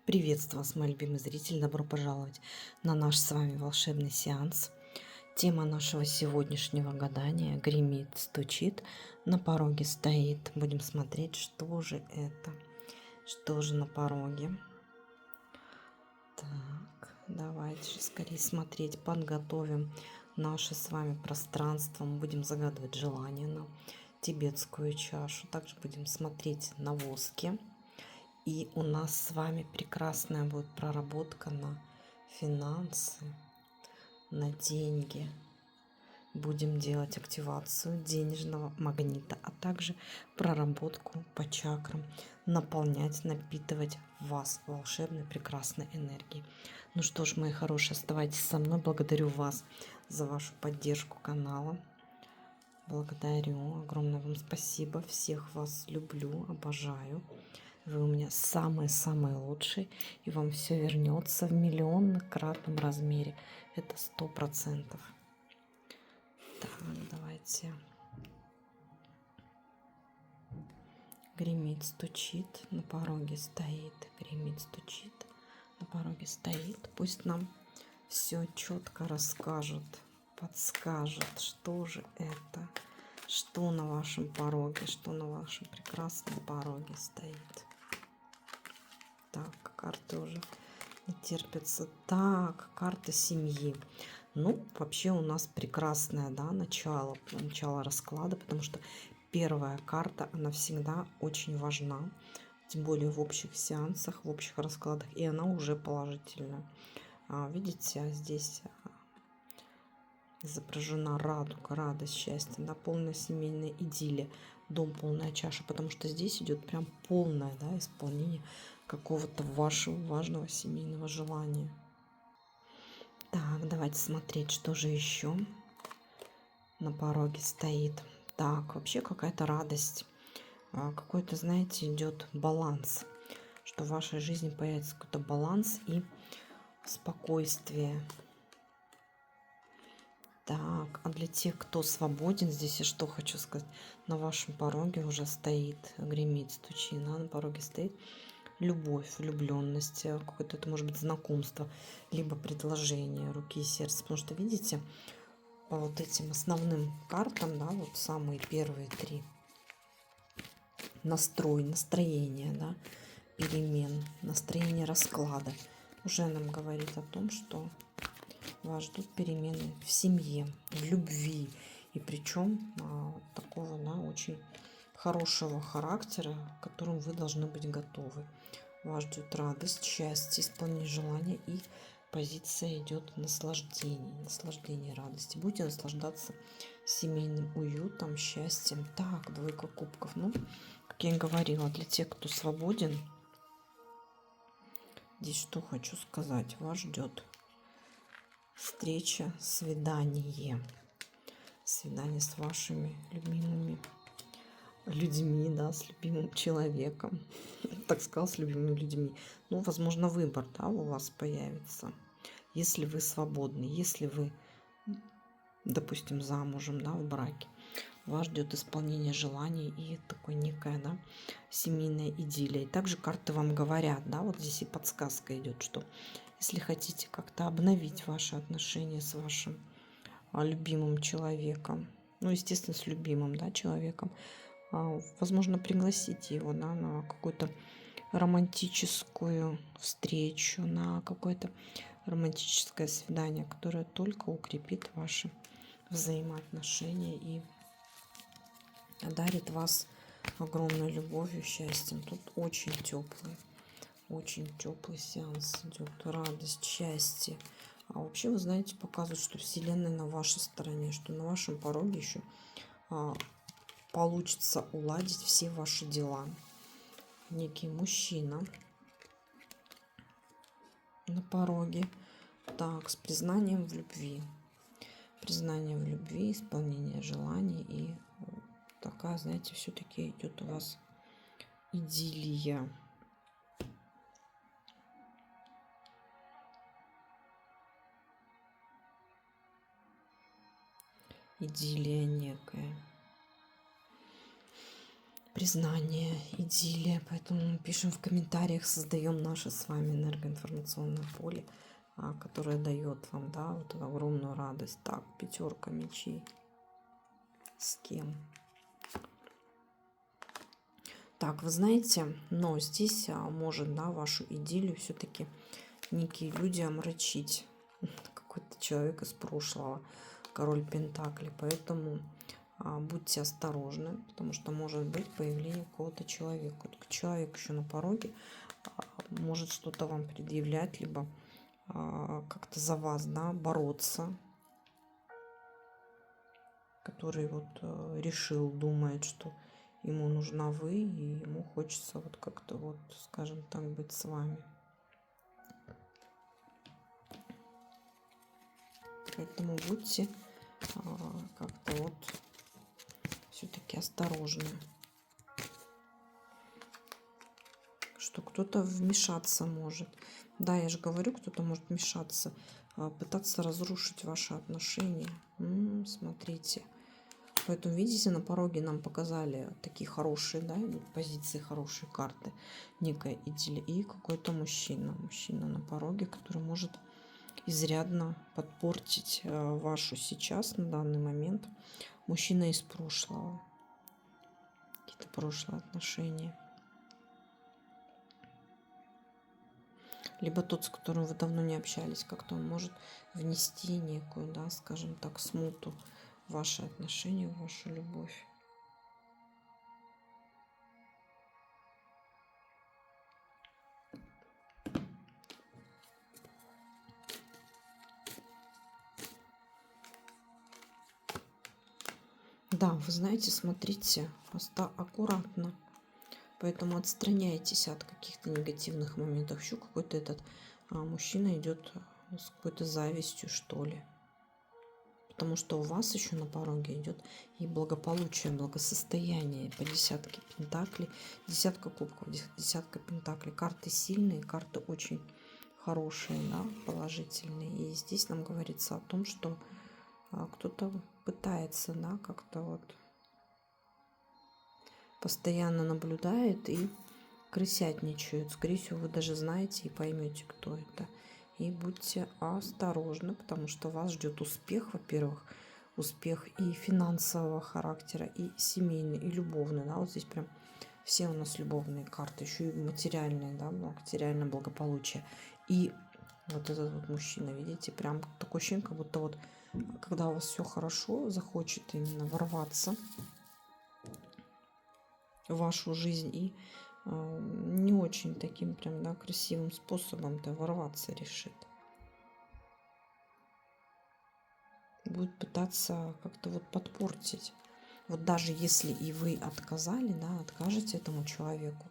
Приветствую вас, мой любимый зритель! Добро пожаловать на наш с вами волшебный сеанс. Тема нашего сегодняшнего гадания гремит, стучит, на пороге стоит. Будем смотреть, что же это, что же на пороге. Так, давайте же скорее смотреть, подготовим наше с вами пространство. Мы будем загадывать желание на тибетскую чашу. Также будем смотреть на воски. И у нас с вами прекрасная будет проработка на финансы, на деньги. Будем делать активацию денежного магнита, а также проработку по чакрам, наполнять, напитывать вас волшебной прекрасной энергией. Ну что ж, мои хорошие, оставайтесь со мной. Благодарю вас за вашу поддержку канала. Благодарю. Огромное вам спасибо. Всех вас люблю, обожаю. Вы у меня самые-самые лучшие, и вам все вернется в миллионнократном размере. Это 100%. Так, давайте. Гремит, стучит, на пороге стоит. Гремит, стучит, на пороге стоит. Пусть нам все четко расскажут, подскажут, что же это, что на вашем пороге, что на вашем прекрасном пороге стоит. Так, карты уже не терпятся. Так, карта семьи. Ну, вообще у нас прекрасное, да, начало расклада, потому что первая карта, она всегда очень важна, тем более в общих сеансах, в общих раскладах, и она уже положительная. Видите, здесь изображена радуга, радость, счастье, да, полная семейная идиллия, дом, полная чаша, потому что здесь идет прям полное, да, исполнение какого-то вашего важного семейного желания. Так, давайте смотреть, что же еще на пороге стоит. Так, вообще какая-то радость, какой-то, знаете, идет баланс, что в вашей жизни появится какой-то баланс и спокойствие. Так, а для тех, кто свободен, здесь я что хочу сказать, на вашем пороге уже стоит, гремит, стучит, на пороге стоит любовь, влюбленность, какое-то это может быть знакомство, либо предложение руки и сердца. Потому что, видите, по вот этим основным картам, да, вот самые первые три, настроение, да, перемен, настроение расклада, уже нам говорит о том, что вас ждут перемены в семье, в любви. И причем такого, да, очень хорошего характера, к которому вы должны быть готовы. Вас ждет радость, счастье, исполнение желания, и позиция идет наслаждение радости. Будете наслаждаться семейным уютом, счастьем. Так, двойка кубков. Ну, как я и говорила, для тех, кто свободен, здесь что хочу сказать, вас ждет встреча, свидание с вашими любимыми людьми, да, с любимым человеком, так сказал, с любимыми людьми. Ну, возможно, выбор, да, у вас появится, если вы свободны, если вы, допустим, замужем, да, в браке. Вас ждет исполнение желаний и такое некое, да, семейная идиллия. И также карты вам говорят, да, вот здесь и подсказка идет, что если хотите как-то обновить ваши отношения с вашим любимым человеком, ну, естественно, с любимым, да, человеком, возможно, пригласите его, да, на какую-то романтическую встречу, на какое-то романтическое свидание, которое только укрепит ваши взаимоотношения и одарит вас огромной любовью, счастьем. Тут очень теплый сеанс идет, радость, счастье. А вообще, вы знаете, показывает, что Вселенная на вашей стороне, что на вашем пороге еще получится уладить все ваши дела. Некий мужчина на пороге. Так, с признанием в любви. Признание в любви, исполнение желаний. И такая, знаете, все-таки идет у вас идиллия. Идиллия некая. признание, идиллия. Поэтому пишем в комментариях, создаем наше с вами энергоинформационное поле, которое дает вам, да, вот эту огромную радость. Так, 5 мечей. С кем? Так, вы знаете, но здесь может, да, вашу идиллию все-таки некие люди омрачить. Какой-то человек из прошлого, король Пентаклей. Поэтому будьте осторожны, потому что может быть появление какого-то человека. Вот человек еще на пороге может что-то вам предъявлять, либо как-то за вас, да, бороться, который вот решил, думает, что ему нужна вы, и ему хочется вот как-то вот, скажем так, быть с вами. Поэтому будьте как-то вот все-таки осторожны, что кто-то вмешаться может. Да, я же говорю, кто-то может вмешаться, пытаться разрушить ваши отношения. Смотрите. Поэтому, видите, на пороге нам показали такие хорошие, да, идут позиции, хорошие карты, некая идиллия. И какой-то мужчина на пороге, который может изрядно подпортить вашу сейчас, на данный момент, мужчина из прошлого. Какие-то прошлые отношения. Либо тот, с которым вы давно не общались, как-то он может внести некую, да, скажем так, смуту в ваши отношения, в вашу любовь. Да, вы знаете, смотрите, просто аккуратно. Поэтому отстраняйтесь от каких-то негативных моментов. Еще какой-то этот мужчина идет с какой-то завистью, что ли. Потому что у вас еще на пороге идет и благополучие, благосостояние по 10 пентаклей, 10 кубков, 10 пентаклей. Карты сильные, карты очень хорошие, да, положительные. И здесь нам говорится о том, что кто-то пытается, да, как-то вот постоянно наблюдает и крысятничают. Скорее всего, вы даже знаете и поймете, кто это. И будьте осторожны, потому что вас ждет успех, во-первых, успех и финансового характера, и семейный, и любовный. Да, вот здесь прям все у нас любовные карты, еще и материальные, да, материальное благополучие. И вот этот вот мужчина, видите, прям такое ощущение, как будто вот, когда у вас все хорошо, захочет именно ворваться в вашу жизнь и не очень таким прям, да, красивым способом-то ворваться решит. Будет пытаться как-то вот подпортить. Вот даже если и вы отказали, да, откажете этому человеку,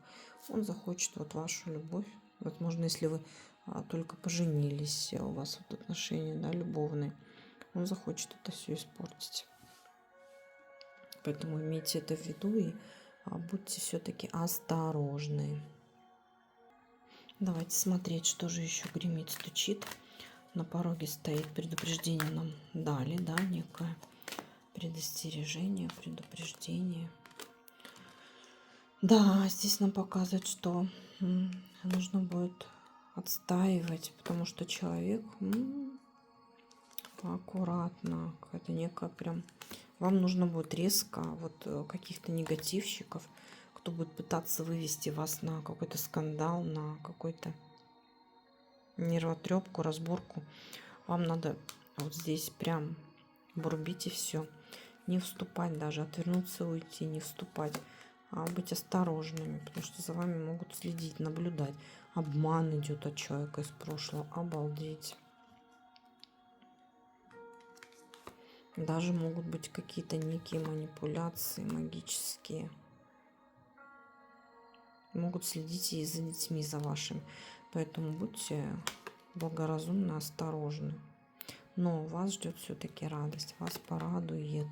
он захочет вот вашу любовь. Возможно, если вы только поженились, у вас вот отношения, да, любовные, он захочет это все испортить. Поэтому имейте это в виду и будьте все-таки осторожны. Давайте смотреть, что же еще гремит, стучит. На пороге стоит предупреждение, нам дали, да, некое предостережение, предупреждение. Да, здесь нам показывают, что нужно будет отстаивать, потому что человек аккуратно, какая-то некая прям... Вам нужно будет резко вот каких-то негативщиков, кто будет пытаться вывести вас на какой-то скандал, на какой-то нервотрепку, разборку. Вам надо вот здесь прям бурбить и все. Не вступать даже, отвернуться, уйти, не вступать. А быть осторожными, потому что за вами могут следить, наблюдать. Обман идет от человека из прошлого. Обалдеть. Даже могут быть какие-то некие манипуляции магические. Могут следить и за детьми, за вашими. Поэтому будьте благоразумны, осторожны. Но вас ждет все-таки радость, вас порадует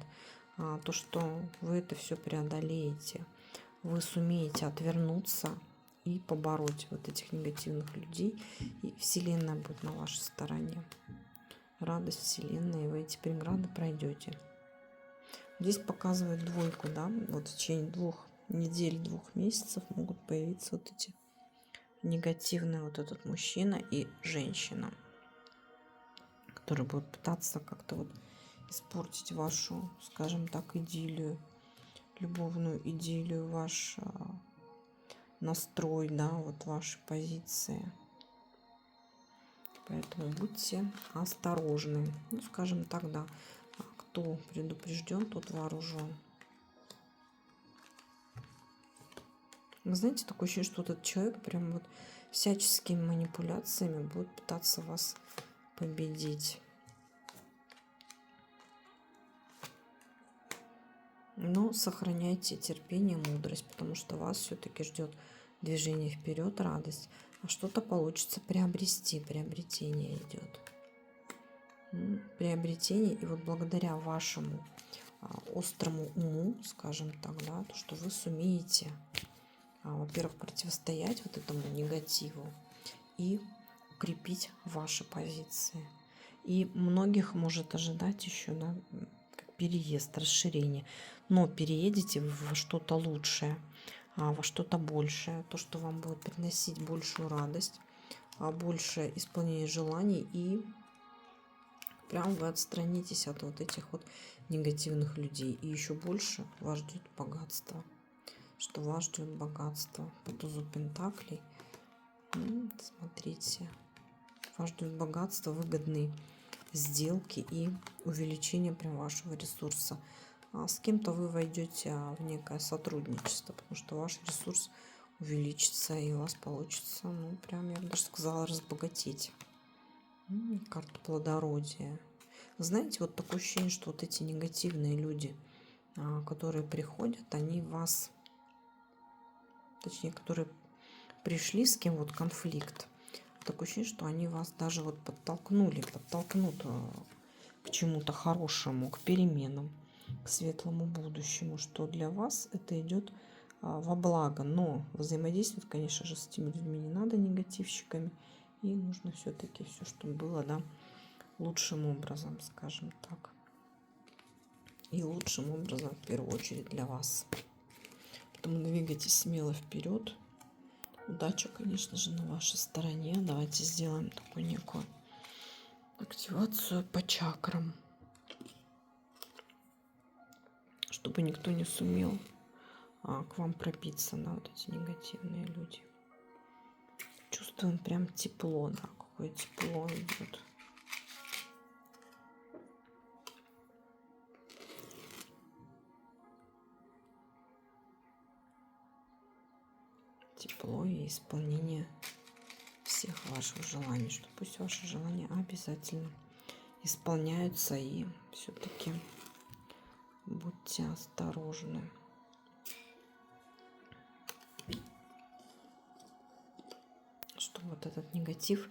то, что вы это все преодолеете. Вы сумеете отвернуться и побороть вот этих негативных людей. И Вселенная будет на вашей стороне. Радость Вселенной, и вы эти преграды пройдете. Здесь показывает двойку, да, вот в течение 2 недель, 2 месяцев могут появиться вот эти негативные, вот этот мужчина и женщина, которые будут пытаться как-то вот испортить вашу, скажем так, идиллию, любовную идиллию, ваш настрой, да, вот ваши позиции. Поэтому будьте осторожны. Ну, скажем так, да, кто предупрежден, тот вооружен. Вы знаете, такое ощущение, что этот человек прям вот всяческими манипуляциями будет пытаться вас победить. Но сохраняйте терпение, мудрость, потому что вас все-таки ждет движение вперед, радость, а что-то получится приобрести, приобретение идет. Приобретение, и вот благодаря вашему острому уму, скажем так, да, то, что вы сумеете, во-первых, противостоять вот этому негативу и укрепить ваши позиции. И многих может ожидать еще, да, переезд, расширение. Но переедете во что-то лучшее, во что-то большее, то, что вам будет приносить большую радость, больше исполнения желаний, и прям вы отстранитесь от вот этих вот негативных людей. И еще больше вас ждет богатство. Что вас ждет богатство по тузу пентаклей. Смотрите, вас ждет богатство, выгодные сделки и увеличение прям вашего ресурса. С кем-то вы войдете в некое сотрудничество, потому что ваш ресурс увеличится, и у вас получится, ну, прям, я бы даже сказала, разбогатеть. Карта плодородия. Знаете, вот такое ощущение, что вот эти негативные люди, которые приходят, они вас, точнее, которые пришли, с кем вот конфликт, такое ощущение, что они вас даже вот подтолкнут к чему-то хорошему, к переменам, к светлому будущему, что для вас это идет во благо. Но взаимодействовать, конечно же, с этими людьми не надо, негативщиками. И нужно все-таки все, чтобы было, да, лучшим образом, скажем так. И лучшим образом, в первую очередь, для вас. Поэтому двигайтесь смело вперед. Удача, конечно же, на вашей стороне. Давайте сделаем такую некую активацию по чакрам, чтобы никто не сумел к вам пробиться, на вот эти негативные люди. Чувствуем прям тепло, да, какое тепло идет. Тепло и исполнение всех ваших желаний, что пусть ваши желания обязательно исполняются, и все-таки будьте осторожны. Чтобы вот этот негатив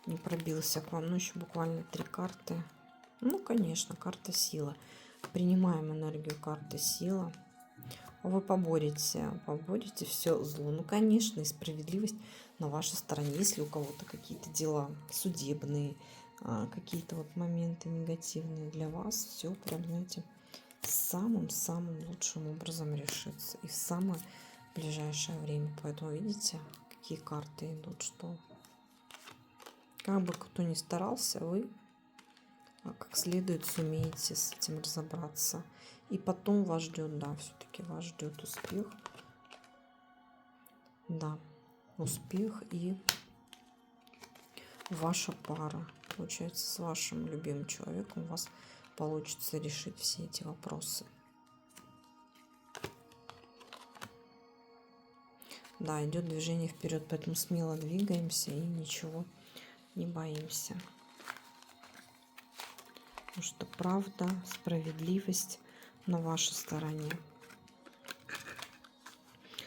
не пробился к вам. Ну, еще буквально 3 карты. Ну, конечно, карта сила. Принимаем энергию карты сила. Вы поборете все зло. Ну, конечно, и справедливость на вашей стороне. Если у кого-то какие-то дела судебные, какие-то вот моменты негативные для вас, все прям, знаете, самым-самым лучшим образом решится. И в самое ближайшее время. Поэтому, видите, какие карты идут, что как бы кто ни старался, вы как следует сумеете с этим разобраться. И потом вас ждет, да, все-таки вас ждет успех. Да, успех, и ваша пара, получается, с вашим любимым человеком у вас получится решить все эти вопросы. Да, идет движение вперед, поэтому смело двигаемся и ничего не боимся. Потому что правда, справедливость на вашей стороне.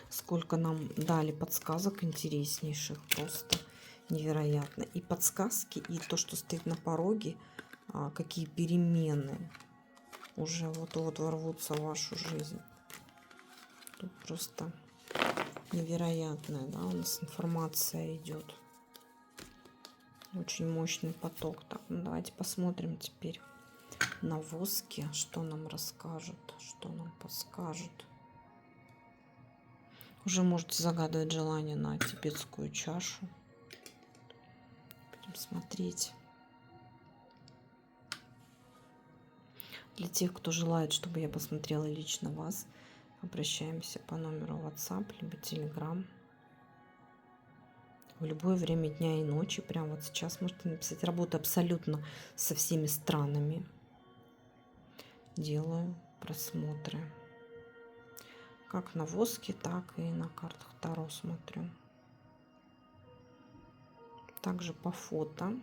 Сколько нам дали подсказок интереснейших, просто невероятно. И подсказки, и то, что стоит на пороге, какие перемены уже вот-вот ворвутся в вашу жизнь. Тут просто невероятная, да, у нас информация идет. Очень мощный поток. Так, ну давайте посмотрим теперь на воске, что нам расскажут, что нам подскажут. Уже можете загадывать желание на тибетскую чашу. Будем смотреть. Для тех, кто желает, чтобы я посмотрела лично вас, обращаемся по номеру WhatsApp либо Telegram. В любое время дня и ночи, прямо вот сейчас можете написать. Работаю абсолютно со всеми странами. Делаю просмотры. Как на воске, так и на картах Таро смотрю. Также по фото.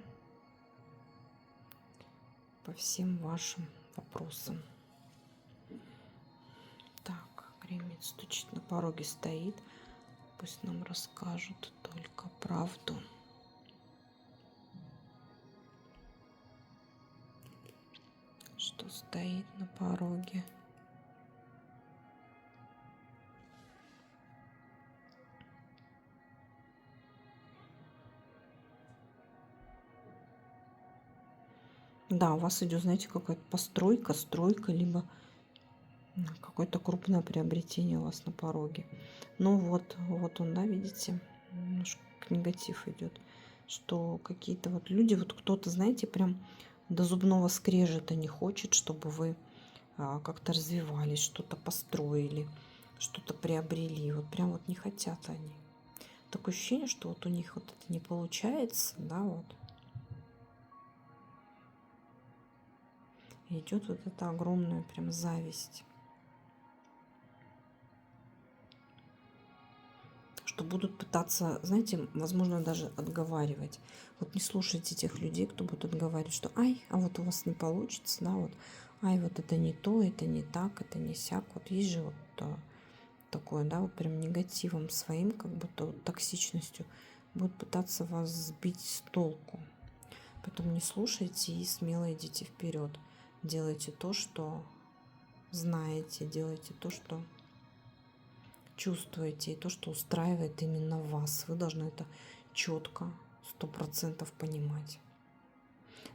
По всем вашим вопросам. Так, гремит, стучит, на пороге стоит. Пусть нам расскажут только правду. Что стоит на пороге. Да, у вас идет, знаете, какая-то постройка, стройка, либо какое-то крупное приобретение у вас на пороге. Ну вот он, да, видите, немножко негатив идет, что какие-то вот люди, вот кто-то, знаете, прям до зубного скрежета не хочет, чтобы вы как-то развивались, что-то построили, что-то приобрели. Вот прям вот не хотят они. Такое ощущение, что вот у них вот это не получается, да, вот. И идет вот эта огромная прям зависть. Что будут пытаться, знаете, возможно, даже отговаривать. Вот не слушайте тех людей, кто будет отговаривать, что ай, а вот у вас не получится, да, вот, ай, вот это не то, это не так, это не сяк. Вот есть же вот такое, да, вот прям негативом своим, как будто вот токсичностью будут пытаться вас сбить с толку. Поэтому не слушайте и смело идите вперед. Делайте то, что знаете, делайте то, что чувствуете, и то, что устраивает именно вас. Вы должны это четко, 100% понимать.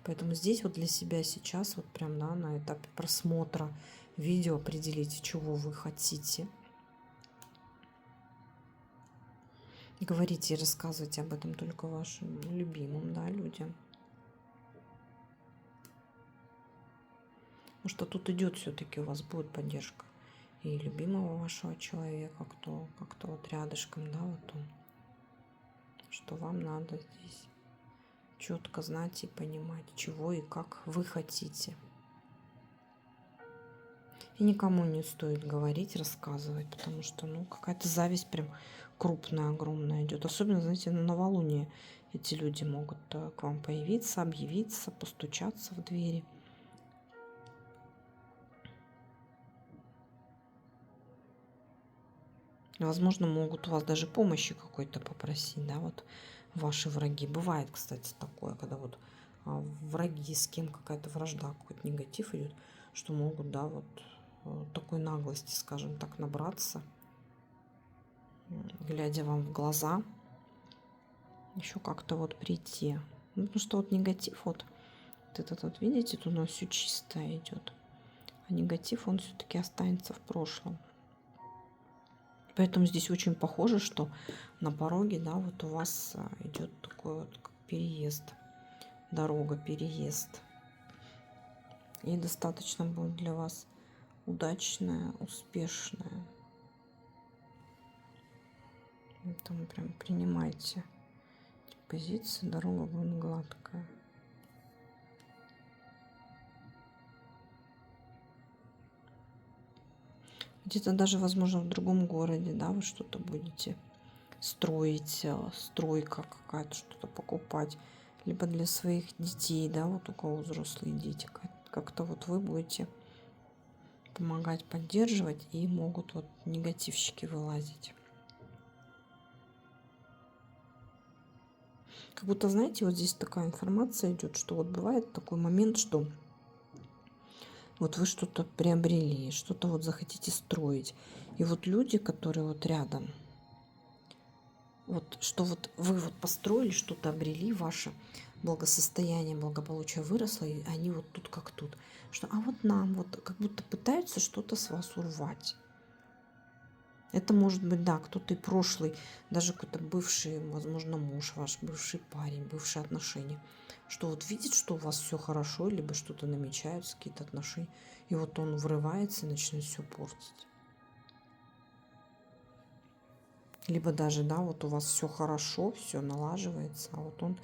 Поэтому здесь вот для себя сейчас, вот прям, да, на этапе просмотра видео определите, чего вы хотите. Говорите и рассказывайте об этом только вашим любимым, да, людям. Потому что тут идет все-таки, у вас будет поддержка и любимого вашего человека, кто как-то вот рядышком, да, вот он. Что вам надо здесь четко знать и понимать, чего и как вы хотите. И никому не стоит говорить, рассказывать, потому что, ну, какая-то зависть прям крупная, огромная идет. Особенно, знаете, на новолуние эти люди могут к вам появиться, объявиться, постучаться в двери. Возможно, могут у вас даже помощи какой-то попросить, да, вот ваши враги. Бывает, кстати, такое, когда вот враги, с кем какая-то вражда, какой-то негатив идет, что могут, да, вот такой наглости, скажем так, набраться, глядя вам в глаза, еще как-то вот прийти. Ну, потому что вот негатив, вот этот вот, видите, тут у нас все чистое идет. А негатив, он все-таки останется в прошлом. Поэтому здесь очень похоже, что на пороге, да, вот у вас идет такой вот как переезд, дорога, переезд. И достаточно будет для вас удачная, успешная. Поэтому прям принимайте эти позиции, дорога будет гладкая. Где-то даже, возможно, в другом городе, да, вы что-то будете строить, стройка какая-то, что-то покупать. Либо для своих детей, да, вот у кого взрослые дети. Как-то вот вы будете помогать, поддерживать, и могут вот негативщики вылазить. Как будто, знаете, вот здесь такая информация идет, что вот бывает такой момент, что вот вы что-то приобрели, что-то вот захотите строить. И вот люди, которые вот рядом, вот что вот вы вот построили, что-то обрели, ваше благосостояние, благополучие выросло, и они вот тут как тут. Что, а вот нам вот как будто пытаются что-то с вас урвать. Это может быть, да, кто-то и прошлый, даже какой-то бывший, возможно, муж ваш, бывший парень, бывшие отношения. Что вот видит, что у вас все хорошо, либо что-то намечаются, какие-то отношения, и вот он врывается и начнет все портить. Либо даже, да, вот у вас все хорошо, все налаживается, а вот он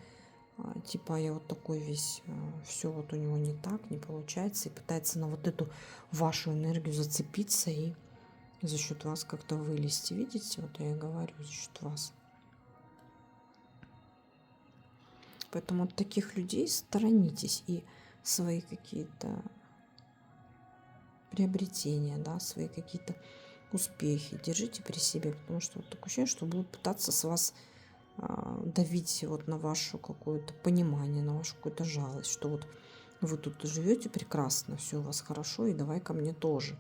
типа я вот такой весь, все вот у него не так, не получается, и пытается на вот эту вашу энергию зацепиться и за счет вас как-то вылезти. Видите, вот я и говорю, за счет вас. Поэтому от таких людей сторонитесь и свои какие-то приобретения, да, свои какие-то успехи держите при себе, потому что вот такое ощущение, что будут пытаться с вас давить вот на ваше какое-то понимание, на вашу какую-то жалость, что вот вы тут живете прекрасно, все у вас хорошо, и давай ко мне тоже.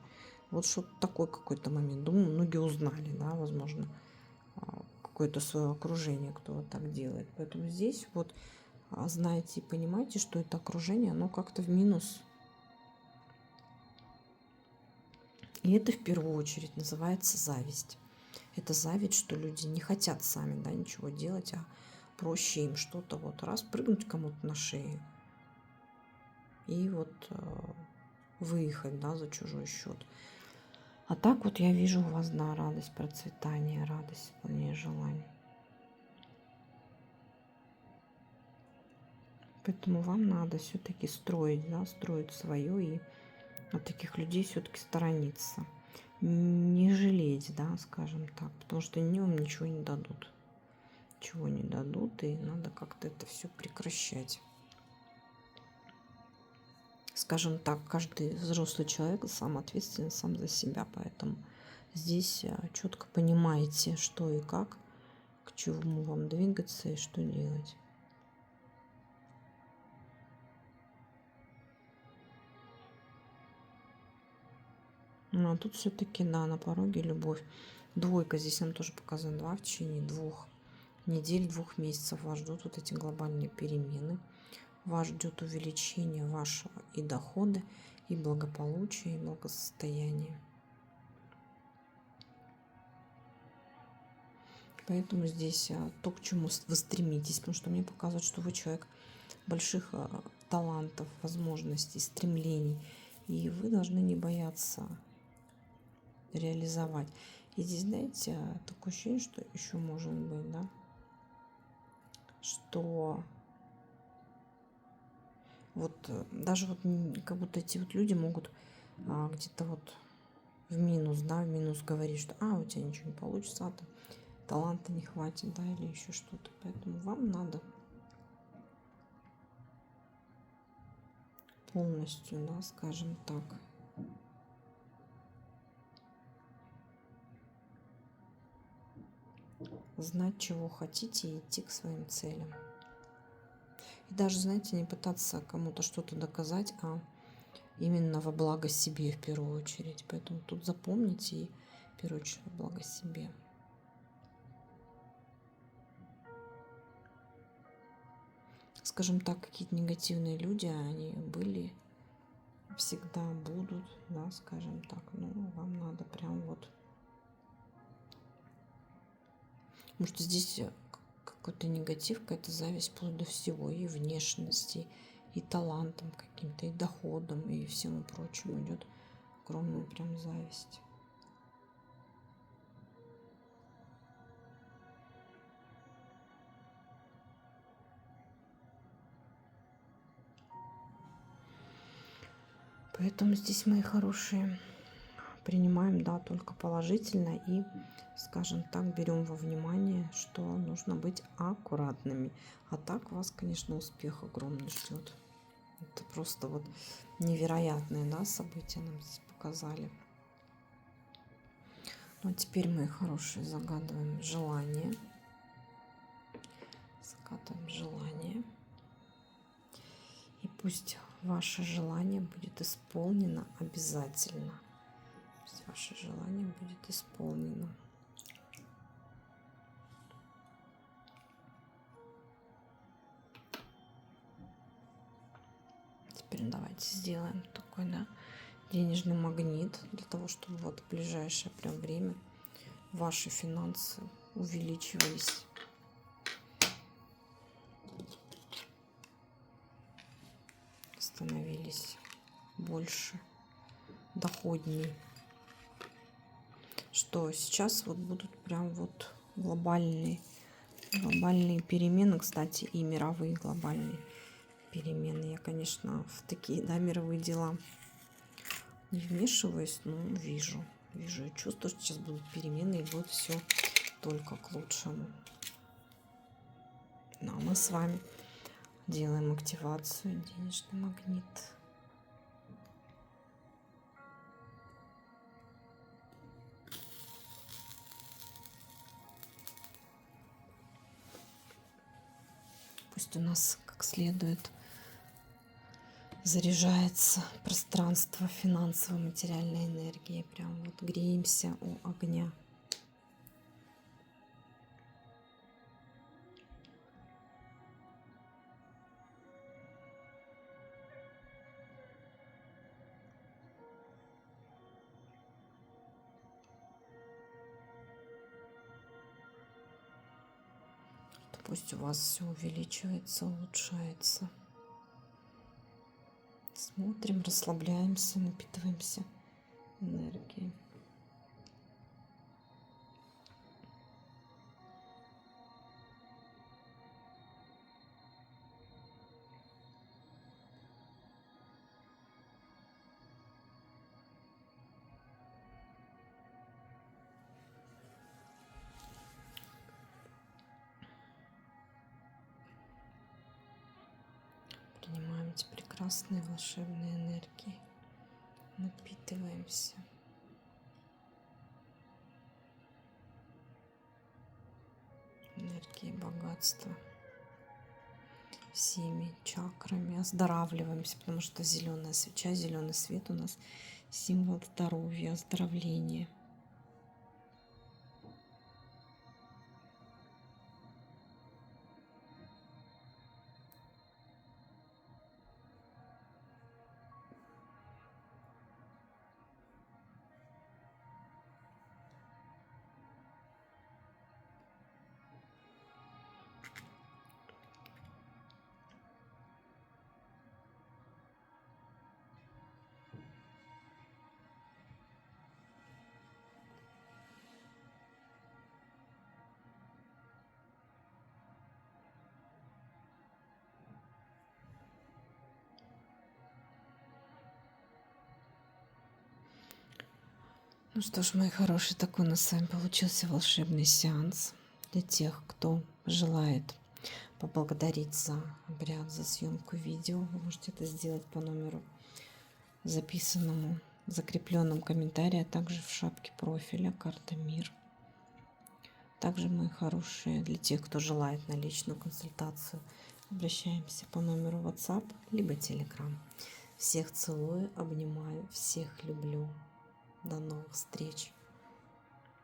Вот что-то такой какой-то момент. Думаю, многие узнали, да, возможно, какое-то свое окружение, кто вот так делает. Поэтому здесь вот знаете и понимаете, что это окружение, оно как-то в минус. И это в первую очередь называется зависть. Это зависть, что люди не хотят сами, да, ничего делать, а проще им что-то вот раз прыгнуть кому-то на шею и вот выехать, да, за чужой счет. А так вот я вижу у вас, да, радость, процветание, радость, исполнение желаний. Поэтому вам надо все-таки строить, да, строить свое и от таких людей все-таки сторониться. Не жалеть, да, скажем так, потому что они вам ничего не дадут. Чего не дадут, и надо как-то это все прекращать. Скажем так, каждый взрослый человек сам ответственен сам за себя, поэтому здесь четко понимаете, что и как, к чему вам двигаться и что делать. Ну, а тут все-таки, да, на пороге любовь. Двойка, здесь нам тоже показано 2 в течение 2 недель, 2 месяцев вас ждут вот эти глобальные перемены. Вас ждет увеличение вашего и дохода, и благополучия, и благосостояния. Поэтому здесь то, к чему вы стремитесь, потому что мне показывают, что вы человек больших талантов, возможностей, стремлений, и вы должны не бояться реализовать. И здесь, знаете, такое ощущение, что еще может быть, да, что вот даже вот как будто эти вот люди могут где-то вот в минус, да, в минус говорить, что у тебя ничего не получится, там таланта не хватит, да, или еще что-то. Поэтому вам надо полностью, да, скажем так, знать, чего хотите, и идти к своим целям. И даже, знаете, не пытаться кому-то что-то доказать, а именно во благо себе в первую очередь. Поэтому тут запомните и в первую очередь во благо себе. Скажем так, какие-то негативные люди, они были, всегда будут, да, скажем так. Ну, вам надо прям вот. Может, здесь какой-то негатив, какая-то зависть вплоть до всего, и внешности, и талантом каким-то, и доходом, и всему прочему идет огромная прям зависть. Поэтому здесь, мои хорошие, принимаем, да, только положительно и, скажем так, берем во внимание, что нужно быть аккуратными. А так вас, конечно, успех огромный ждет. Это просто вот невероятные, да, события нам здесь показали. Ну а теперь, мои хорошие, загадываем желание. Загадываем желание. И пусть ваше желание будет исполнено обязательно. Пусть ваше желание будет исполнено. Теперь давайте сделаем такой, да, денежный магнит для того, чтобы вот в ближайшее прям время ваши финансы увеличивались. Становились больше, доходней. Что сейчас вот будут прям вот глобальные перемены, кстати, и мировые глобальные перемены. Я, конечно, в такие, да, мировые дела не вмешиваюсь, но вижу и чувствую, что сейчас будут перемены, и будет все только к лучшему. Ну, а мы с вами делаем активацию денежный магнит. Пусть у нас как следует заряжается пространство финансовой, материальной энергии. Прям вот греемся у огня. Пусть у вас все увеличивается, улучшается. Смотрим, расслабляемся, напитываемся энергией. Принимаем эти прекрасные волшебные энергии. Напитываемся. Энергии богатства. Всеми чакрами оздоравливаемся, потому что зеленая свеча, зеленый свет у нас символ здоровья, оздоровления. Ну что ж, мои хорошие, такой у нас с вами получился волшебный сеанс. Для тех, кто желает поблагодарить за обряд, за съемку видео, вы можете это сделать по номеру, записанному в закрепленном комментарии, а также в шапке профиля карта Мир. Также, мои хорошие, для тех, кто желает на личную консультацию, обращаемся по номеру WhatsApp либо Telegram. Всех целую, обнимаю, всех люблю. До новых встреч!